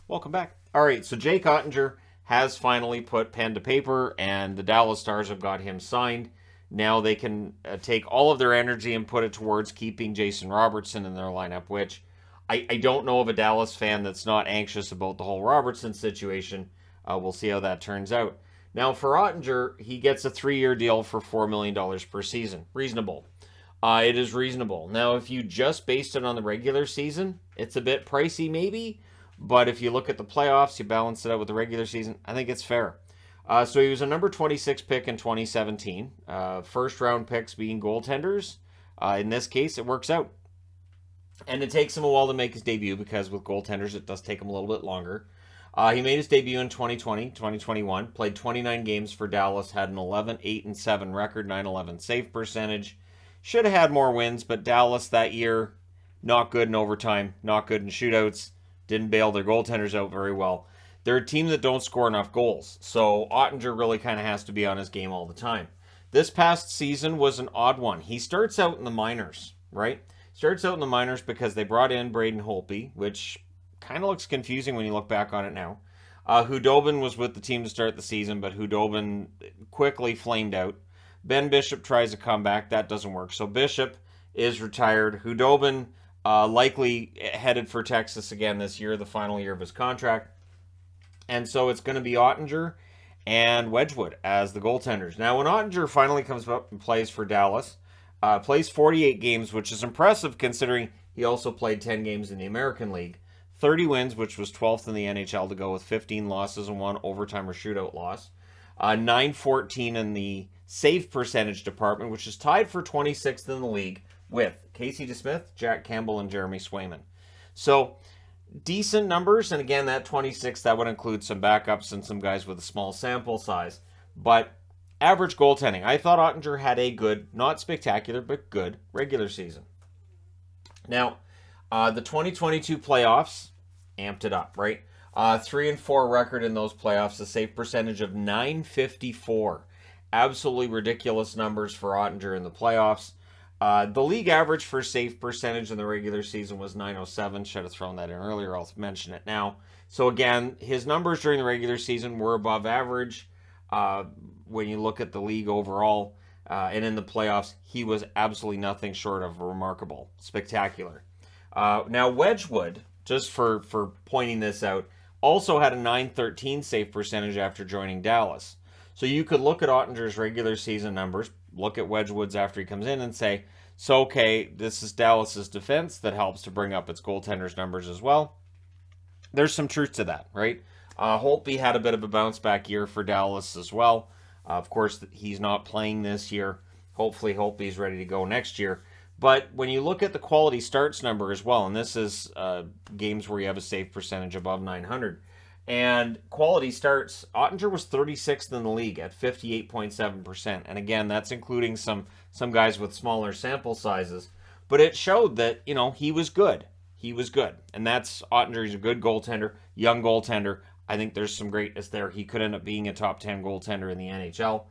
Welcome back. All right, so Jake Oettinger has finally put pen to paper, and the Dallas Stars have got him signed. Now they can take all of their energy and put it towards keeping Jason Robertson in their lineup, which I don't know of a Dallas fan that's not anxious about the whole Robertson situation. We'll see how that turns out. Now, for Oettinger, he gets a 3-year deal for $4 million per season. Reasonable. It is reasonable. Now, if you just based it on the regular season, it's a bit pricey, maybe. But if you look at the playoffs, you balance it out with the regular season, I think it's fair. So he was a number 26 pick in 2017. First round picks being goaltenders. In this case, it works out. And it takes him a while to make his debut because with goaltenders, it does take him a little bit longer. He made his debut in 2020, 2021, played 29 games for Dallas, had an 11-8-7 record, 911 save percentage. Should have had more wins, but Dallas that year, not good in overtime, not good in shootouts, didn't bail their goaltenders out very well. They're a team that don't score enough goals, so Oettinger really kind of has to be on his game all the time. This past season was an odd one. He starts out in the minors, right? Starts out in the minors because they brought in Braden Holtby, which kind of looks confusing when you look back on it now. Hudobin was with the team to start the season, but Hudobin quickly flamed out. Ben Bishop tries a comeback. That doesn't work. So Bishop is retired. Hudobin likely headed for Texas again this year, the final year of his contract. And so it's going to be Oettinger and Wedgwood as the goaltenders. Now, when Oettinger finally comes up and plays for Dallas, plays 48 games, which is impressive considering he also played 10 games in the American League. 30 wins, which was 12th in the NHL to go with 15 losses and 1 overtime or shootout loss. 914 in the save percentage department, which is tied for 26th in the league with Casey DeSmith, Jack Campbell, and Jeremy Swayman. So, decent numbers, and again, that 26, that would include some backups and some guys with a small sample size. But average goaltending. I thought Oettinger had a good, not spectacular, but good regular season. Now, the 2022 playoffs amped it up, right? 3-4 record in those playoffs, a save percentage of 954. Absolutely ridiculous numbers for Oettinger in the playoffs. The league average for save percentage in the regular season was 907. Should have thrown that in earlier. I'll mention it now. So again, his numbers during the regular season were above average. When you look at the league overall, and in the playoffs, he was absolutely nothing short of remarkable, spectacular. Now Wedgwood, just for pointing this out, also had a 913 save percentage after joining Dallas. So you could look at Ottinger's regular season numbers, look at Wedgwood's after he comes in and say, so okay, this is Dallas's defense that helps to bring up its goaltenders numbers as well. There's some truth to that, right? Holtby had a bit of a bounce back year for Dallas as well. Of course, he's not playing this year. Hopefully, Holtby's ready to go next year. But when you look at the quality starts number as well, and this is games where you have a save percentage above 900, and quality starts, Oettinger was 36th in the league at 58.7%. And again, that's including some guys with smaller sample sizes. But it showed that, he was good. He was good. And that's Oettinger. He's a good goaltender, young goaltender. I think there's some greatness there. He could end up being a top 10 goaltender in the NHL.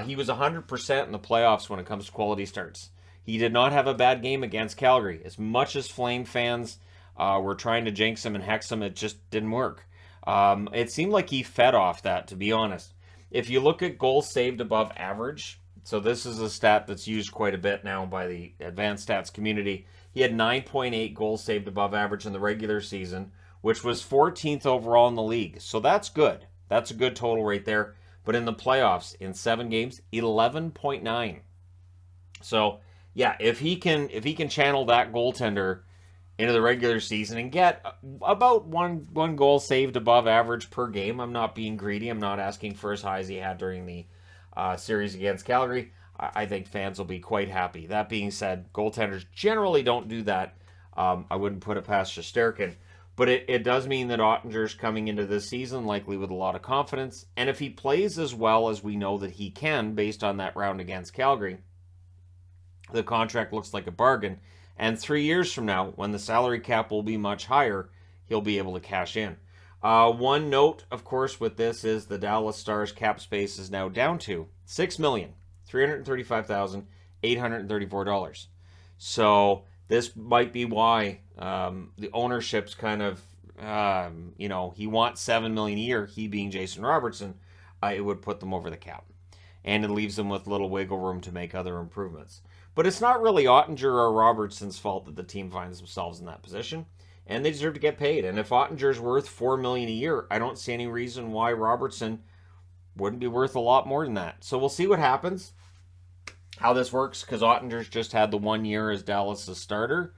He was 100% in the playoffs when it comes to quality starts. He did not have a bad game against Calgary. As much as Flame fans were trying to jinx him and hex him, it just didn't work. It seemed like he fed off that, to be honest. If you look at goals saved above average, so this is a stat that's used quite a bit now by the advanced stats community. He had 9.8 goals saved above average in the regular season, which was 14th overall in the league. So that's good. That's a good total right there. But in the playoffs, in 7 games, 11.9. So yeah, if he can channel that goaltender into the regular season and get about one goal saved above average per game, I'm not being greedy. I'm not asking for as high as he had during the series against Calgary. I think fans will be quite happy. That being said, goaltenders generally don't do that. I wouldn't put it past Shesterkin. But it does mean that Ottinger's coming into this season likely with a lot of confidence. And if he plays as well as we know that he can based on that round against Calgary, the contract looks like a bargain. And 3 years from now, when the salary cap will be much higher, he'll be able to cash in. One note, of course, with this is the Dallas Stars cap space is now down to $6,335,834. So this might be why the ownership's kind of he wants $7 million a year, he being Jason Robertson, it would put them over the cap. And it leaves them with little wiggle room to make other improvements. But it's not really Oettinger or Robertson's fault that the team finds themselves in that position, and they deserve to get paid. And if Ottinger's worth $4 million a year, I don't see any reason why Robertson wouldn't be worth a lot more than that. So we'll see what happens, how this works, because Ottinger's just had the 1 year as Dallas' starter.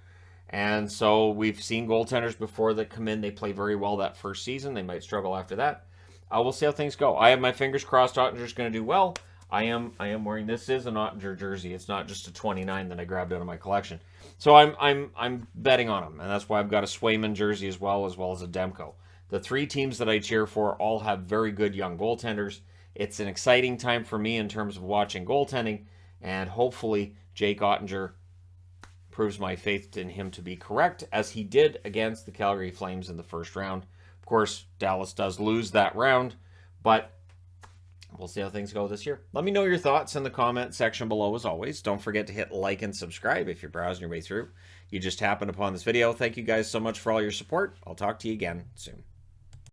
And so we've seen goaltenders before that come in, they play very well that first season. They might struggle after that. We'll see how things go. I have my fingers crossed Ottinger's going to do well. I am wearing, this is an Oettinger jersey. It's not just a 29 that I grabbed out of my collection. So I'm betting on him, and that's why I've got a Swayman jersey as well as a Demko. The 3 teams that I cheer for all have very good young goaltenders. It's an exciting time for me in terms of watching goaltending, and hopefully Jake Oettinger proves my faith in him to be correct, as he did against the Calgary Flames in the first round. Of course, Dallas does lose that round, but we'll see how things go this year. Let me know your thoughts in the comment section below as always. Don't forget to hit like and subscribe if you're browsing your way through. You just happened upon this video. Thank you guys so much for all your support. I'll talk to you again soon.